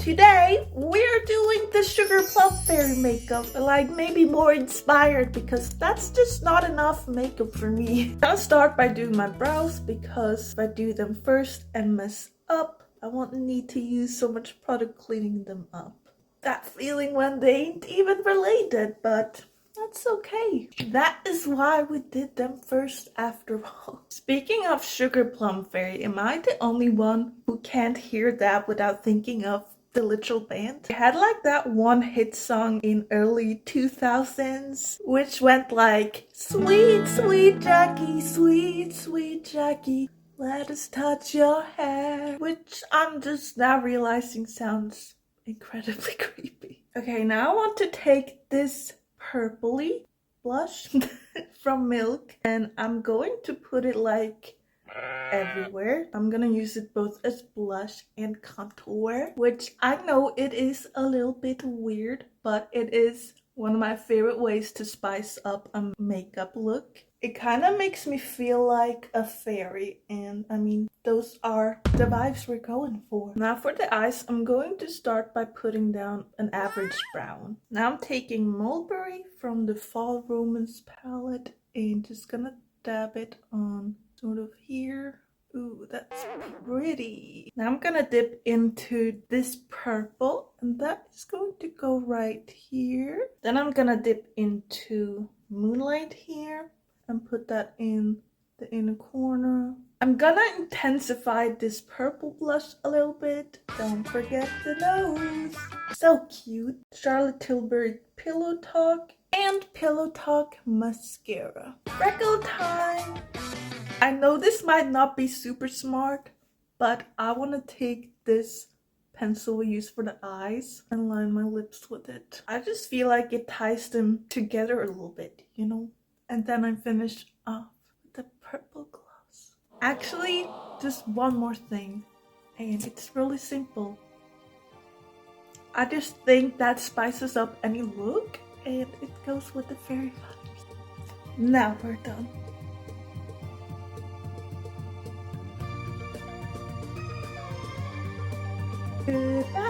Today, we're doing the Sugarplum fairy makeup, like maybe more inspired because that's just not enough makeup for me. I'll start by doing my brows because if I do them first and mess up, I won't need to use so much product cleaning them up. That feeling when they ain't even related, but that's okay. That is why we did them first after all. Speaking of Sugarplum Fairy, am I the only one who can't hear that without thinking of the Little Band? They had like that one hit song in early 2000s, which went like, sweet, sweet Jackie, sweet, sweet Jackie, let us touch your hair, which I'm just now realizing sounds incredibly creepy. Okay, now I want to take this purpley blush from Milk and I'm going to put it like everywhere. I'm gonna use it both as blush and contour, which I know it is a little bit weird, but it is one of my favorite ways to spice up a makeup look. It kind of makes me feel like a fairy, and I mean, those are the vibes we're going for. Now for the eyes, I'm going to start by putting down an average brown. Now I'm taking Mulberry from the Fall Romance palette and just gonna dab it on sort of here. Ooh, that's pretty. Now I'm gonna dip into this purple and that is going to go right here. Then I'm gonna dip into Moonlight here and put that in the inner corner. I'm gonna intensify this purple blush a little bit. Don't forget the nose. So cute. Charlotte Tilbury Pillow Talk and Pillow Talk mascara. Freckle time. I know this might not be super smart, but I want to take this pencil we use for the eyes and line my lips with it. I just feel like it ties them together a little bit, you know? And then I finish off with the purple gloss. Actually, just one more thing, and it's really simple. I just think that spices up any look, and it goes with the fairy vibes. Now we're done. Goodbye.